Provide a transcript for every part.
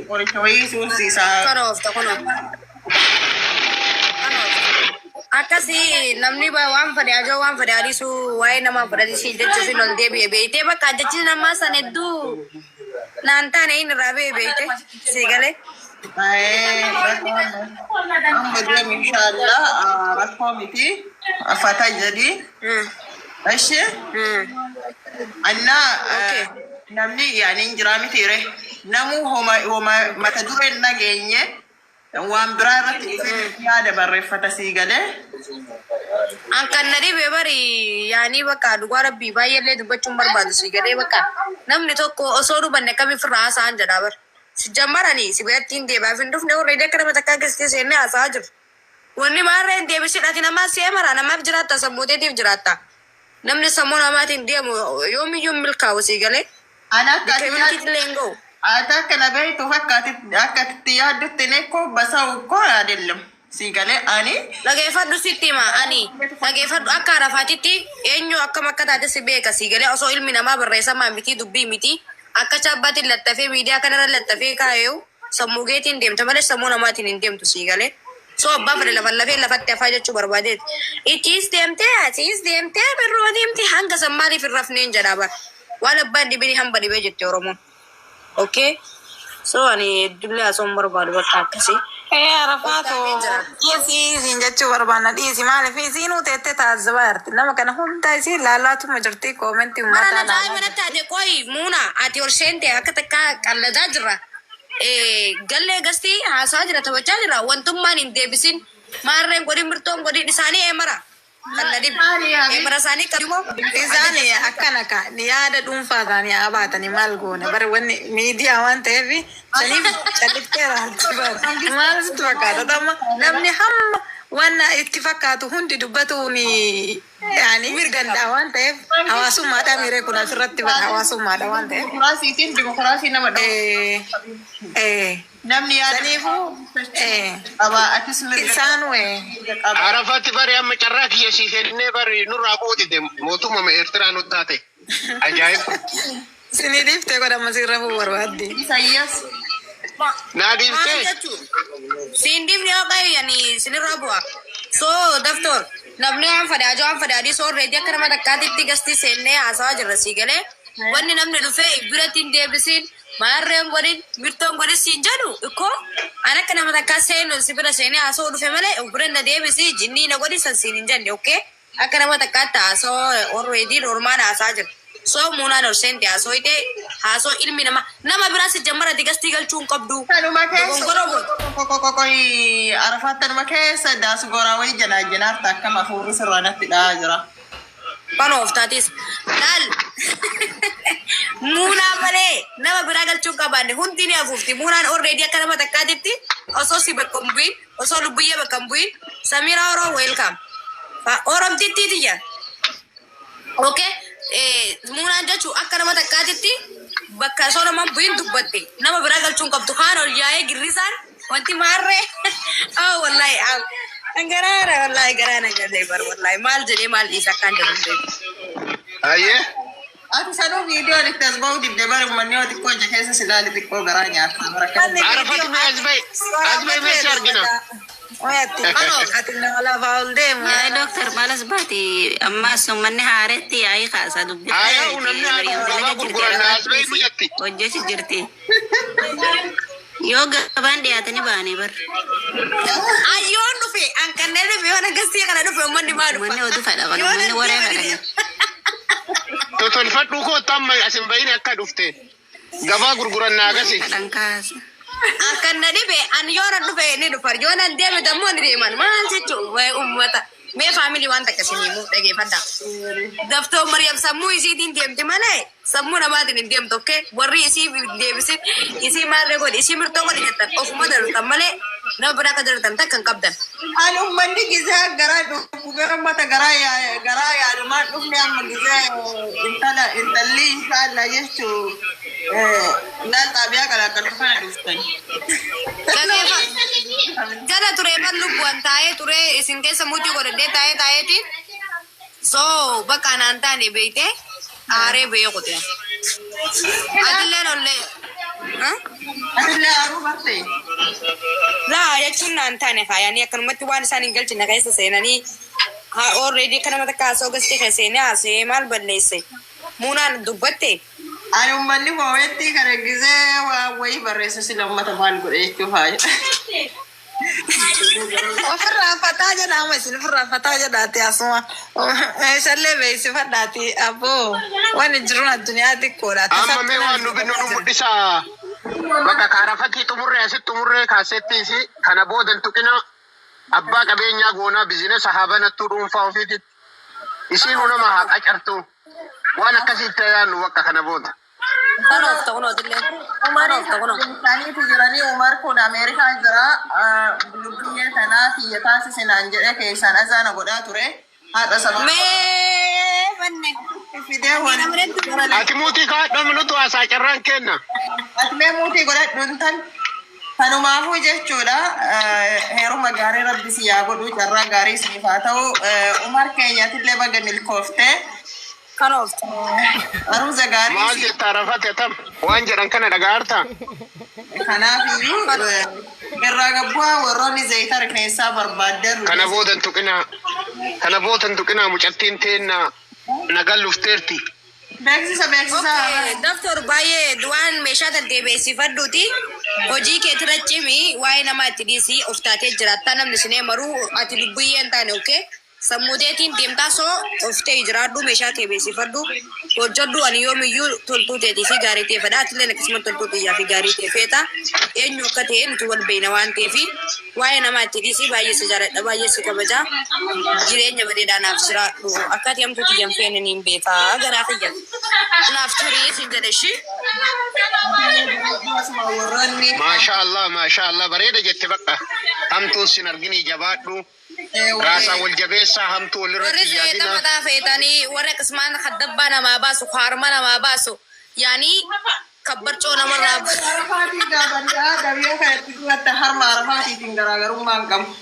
qoricha wayii suusiisaa. Kanof. Akkasi namni waan fadhe ajoo waan fadhe adisu waa'ee nama fudhatisi jechuuf hin ol deebi'e beeyte bakka jechi namaa san hedduu naan taane hin irraa beeyte si galee. Amma deemu inshaallah rakkoo miti afata jedhi. Ashi anna namni yaani injira miti re namu homa mata dureen nageenye waan biraa irratti yaada barreeffata sii galee. Angkan nadi bebari yani bakka dhugaa rabbii baay'eellee dubbachuun barbaadu sii galee bakka namni tokko osoo dhubanne kami firraa haasa'an jedhaa bar si jammaranii si birattiin deebaaf hin dhufne warra akka nama takkaa keessatti seennee haasa'aa jiru. Wanni maarreen deebisidhaati namaa see mara namaaf jiraatta sammuuteetiif jiraatta. Namni sammuu namaatiin deemu yoomiyyuu milkaa'u sii galee. Ada kana beektu akka itti yaaddutti ne ko basa'u ko adeellam sii galee ani. Dhageeffadhu sitti hima ani dhageeffadhu akka arafaatitti eenyu akkam akka taate si beeka sii galee osoo ilmi namaa barreessamaa miti dubbii miti akka chaabbaatiin lattafee miidiyaa kanarra lattafee kaa'eewu sammuu keetiin deemta malee sammuu namaatiin hin deemtu sii galee. So abbaa fedhe lafee lafatti hafaa jechuu barbaadeeti. Ittiis deemtee birroo deemte hanga sammaaliif hin rafneen jedhaa bara. Waan abbaan dhibee hamba dhibee jette Oromoon. Okay? So ani dullee asoon barbaadu bakka akkasii. Arafaatu dhiisii jechuu barbaanna dhiisi maaliif isiin uteette taasisa jirti nama kana hunda isii laalaatuma jirti koomentii uummataa laala. Mana mana taate qoyi muuna ati olseente akka takkaa qalladaa jirra. Gallee gastii haasaa jira taphachaa jira wantummaan hin deebisin maarreen godhin mirtoon godhin isaanii eemara. Eemara isaanii qabimoo. Isaanii akkana ka yaada dhuunfaa isaanii abaatanii maal goone bara wanni miidiyaa waan ta'eef saniif calliftee maal sitti fakkaata namni hamma wanna itti fakkaatu hundi dubbatuun yaani mirgandaa waan ta'eef hawaasummaadha miree kun asirratti hawaasummaadha waan ta'eef. Dimokiraasii nama namni saniifuu atis mirga isaanu Arafatti bari amma carraa kiyya siisennee bari nurraa qootite mootummaa Eertiraa nutti taate. Ajaa'iba. Sinii dhiiftee godhama sirra fuu barbaadde. Isaayyaas. Naa dhiiftee. Siin dhiifni yoo qabu yani sinirraa bu'a. So daftor namni waan fadhaadii soorreetii akka nama takkaatitti gastii seennee haasawaa jirra sii galee wanni namni dhufee biratti hin deebisiin maarreen godhin mirtoon godhin siin jedhu ikkoo an akka nama takkaa seenu si bira seenee haasawuu dhufe malee bira na deebisii jinnii na godhin san siin hin jenne okay akka nama takkaatti haasawaa orreedii normaan haasaa jira. So muunaan olseente haasoo ilmi nama biraa si jammarati gastii galchuun qabdu. Kokokokoy arafattanuma keessa daas goraa wayii janaajanaarta akkam afuurri sirraanatti dhahaa jira. Panoof taatis laal muunaa malee nama biraa galchuun qabaanne hundi ni hafuufti muunaan orreedii akka nama takkaatitti osoo si bakka hin bu'in osoo lubbuyyee bakka hin bu'in Samiraa Oroo welcome. Oromtittiitiyya. Okay. Muunaan jechuun akka nama takkaatitti bakka osoo namaan bu'in dubbatte nama biraa galchuun qabdu kaan ol yaa'ee girrisaan wanti maarree wallahi angaraara wallahi garaana galee bar wallahi maal jedhee maal dhiisa akkaan jedhu. Ayyee. Ati sanuu viidiyoon itti as ba'uu dibdee bari uummanni yoo xiqqoo ija keessa silaali xiqqoo garaa nyaata. Arafatti mee as ba'i meeshaa argina. Ay dokter malas bati amma summanni haaretti yaa'ii kaasaa dubbii. Aayaa namni haadha gurguranna as ba'i guyyatti. Hojjesi jirti. Yoo gabaan dhiyaatanii ba'anii bar. Ayyoon dhufe an kanneen dhufe yoo nagastii kana dhufe uummanni maa dhufa. Uummanni oduu fadha kan uummanni waree fadhani. Tolfadhuu koo tamma asin bayin akka dhufte. Gabaa gurgurannaa agasi. Kadhan kaasa. Akan dhibe an yoo na dhufe ni dhufa yoo na deeme dammoo ni deeman maal jechuun waa'ee uummata. Mee faamilii waan takka sinii muu dhageeffadha. Daftoo Mariam sammuu isiitiin deemti malee sammuu namaatiin hin deemtu okkee warri isii deebisin isii maallee godhi isii mirtoo godhi jettan ofuma dalutan malee nama biraa akka dalatan takka hin qabdan. Ani uummanni gizee garaa dhufu gara mata garaa yaadumaan dhufne amma gizee intalli inshaallah jechuun laal xaabiyaa kalaqaltu kana dhuftan. Jala ture ban lubbuan taa'ee ture isin keessa mutii godhadhee taa'eetiin so bakka anaan taane beeyte aaree bee qote. Adilleen ollee Atillee aaruu bartee. Laa jechuun naan taane faayanii akkanumatti waan isaan hin galchine keessa seenanii already kanama takka haasoo gasti keessa seenee haasee maal balleesse muunaan dubbatte. Ani uummanni moo'etti kan eegisee waan wayii barreessa sila uummata maal godhe jechuu faaya. Ofirraa fataa jedhama isin ofirraa fataa jedhaati asuma. Meeshaalee beeksifadhaati aboo waan jiruun addunyaa xiqqoodha. Amma mee waan nu binnu nu mul'isaa. Bakka kaarafatii xumurree asitti xumurree kaasettii fi kana boodan tuqina abbaa qabeenyaa goonaa bizinesa haabanattuu dhuunfaa ofiititti. Isiin nama haa qacartu. Waan akkasitti yaannu bakka kana booda. Kanoof ta'uun oodillee. Kanoof ta'uun. Isaaniitu jiranii Umar kun Ameerikaa jira. Biyya tanaa biyya taasisinaan jedhee keessaan azaana godhaa ture. Haadha sababa. Mee banne. Fidee waan. Ati muutii kaadhamu nutu haasaa carraan kenna. Ati mee muutii godhadhuun tan. Kanumaafuu jechuudha. Heeruma gaarii rabbi si yaa godhuu carraa gaarii isiniif haa ta'u. Umar keenyatillee baga milkooftee. Kanoof. Aruuza gaarii. Maal jettaa rafate tam waan jedhan kana dhagaarta. Kanaafiyyuu irraa gabbu'aa warroonni zayita rifeensaa barbaaddan. Kana boodan tuqinaa mucattiin teenna nagaan lufteerti. Beeksisa. Doktor baay'ee du'aan meeshaa tantee beeksifadhuuti. Hojii keetirra cimi waa'ee namaa itti dhiisii of taatee jiraattaa namni sinee maruu ati lubbuyyee hin taane ookee. Sammuuteetiin deemtaa soo oftee jiraadhu meeshaa kee beeksifadhu hojjedhu ani yoomiyyuu toltuu teetii fi gaarii ta'e fedha atillee akkasuma toltuu xiyyaa fi gaarii ta'e feeta eenyu akka ta'e nuti wal beekna waan ta'eef waa'ee namaa itti dhiisii baay'ee si jaaladha baay'ee si kabaja jireenya bareedaanaaf jiraadhu akka ati hamtuuti jamfeen niin beekaa garaa kiyya naaf turii sin jedhe shi. Maashaallah bareeda jette bakka hamtuun sin arginii jabaadhu. Rasa wal jabeessaa hamtuu walirratti yaadina. Warri mataa feetanii warra qismaan kaddabbaa namaa baasu harma namaa baasu yaanii kabbarcoo namarraa baasu. Arafaatii gaafanidha. Gabiyyoo kanatti duratti harma arafaatiitiin garaagarummaa hin qabu.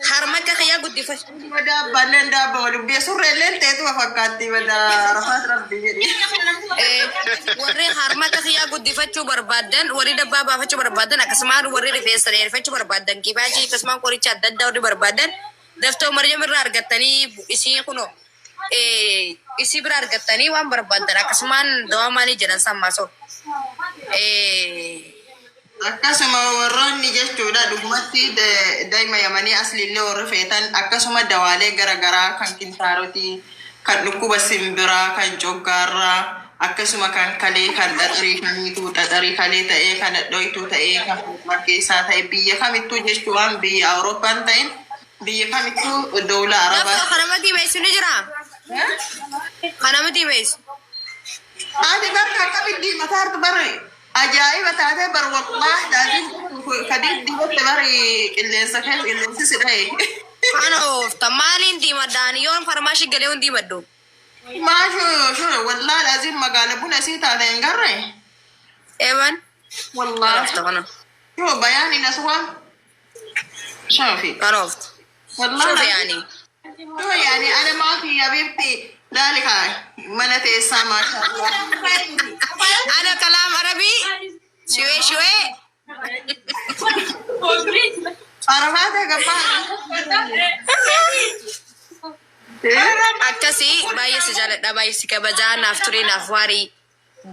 Harma kiyyaa guddifatu. Daabballeen daabba waliin beesurreelleen teetuma fakkaatti arafaat rabbi jedhi. Warri harma kiyyaa guddifachuu barbaadan warri dabbaa baafachuu barbaadan akkasumaan warri rifeensa dheerfachuu barbaadan kibaajii akkasumaan qoricha adda addaa warri barbaadan daftoo Maryam irraa argattanii isii kunoo isii bira argattanii waan barbaadan akkasumaan dawaa maalii jedhan sammaasoo. Akkasuma warroonni jechuudha dhugumatti daa'ima yamanii asliillee warri feetan akkasuma dawaalee garaagaraa kan kintaarotii kan dhukkuba simbiraa kan coggaarraa akkasuma kan kalee kan xaxarii kamiituu xaxarii kalee ta'ee kan dhoytuu ta'ee kan margeessaa ta'e biyya kamittuu jechuudhaan biyya Awurooppaan ta'in biyya kamittuu dawla arabaa. Kanamatti beeksisuu ni jira. Kanamatti beeksisu. Ati barka akkamitti mataartu barre. Ajaa'iba taatee bar wallaahi daadhiin kadii dibatti bari qilleensi sidhee. Kanoof maaliin diimaddaan yoon farmaashi galee hundi diimaddu. Maashuu wallaahi laaziin magaala buna sii taate hin garre. Eeban. Wallaahi. Yoo bayaaniin as waan. Shaafi. Kanoof. Wallaahi. Yaani. Yoo yaani ana maafi yabiibti ذلك من تيسامع أنا كلام عربي شوي عرفاتك akkasii baay'ee si jaaladha baay'ee si kabajaa naaf turee naaf waarii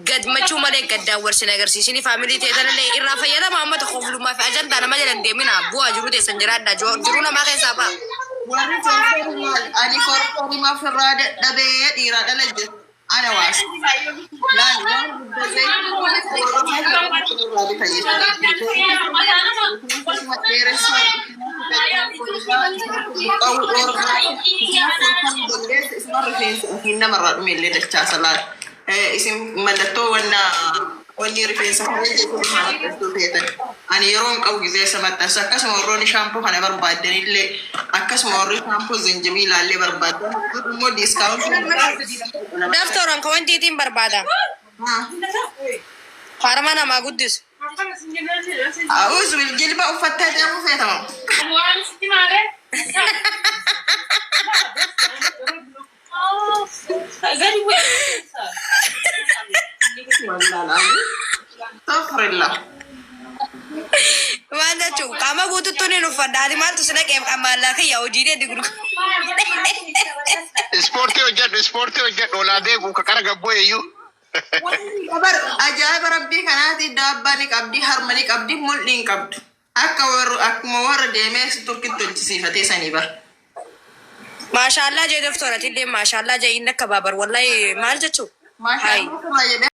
gadmachuu malee gaddaan warsin agarsiisini faamilii teetanillee irraa fayyadama amma tokko fulummaa fi ajandaa nama jedhan deemina bu'aa jiru teessan jiraadha jiru namaa keessaa ba'a. Warri ani korkorii mafirraa dadhabee dhiiraa dhala jiru. Ana waas. Namarraa dhumeellee dachaa salaat. Isin mallattoo wanni rifeensa feetan. Ani yeroo hin qabu gizeessa maxxansa akkasuma warroonni shaampoo kana barbaadanillee akkasuma warri shaampoo zinjibiilaallee barbaadan immoo diiskaawuntii. Daftooraan ka wantiitiin barbaada. Harma namaa guddisu. Awuzu jilba uffattee deemuu feetama. والله استغفر الله. Waan jechuun qaama guutuutti ni uffadhaati maaltu sina qeef qammaalaa fi yaa hojii dheedhi gurguru. Ispoortii hojjedhu olaa beeku kakara gabboo eeyyuu. Ajaa'iba rabbii kanaati daabbaa ni qabdi harma ni qabdi mul'i hin qabdu. Akkuma warra deemee turkitti hojjisiifatee sanii bara. Maashaallah jee doktoratillee maashaallah jee inni akka baabar wallahi maal jechuun. Maashaallah jedhee.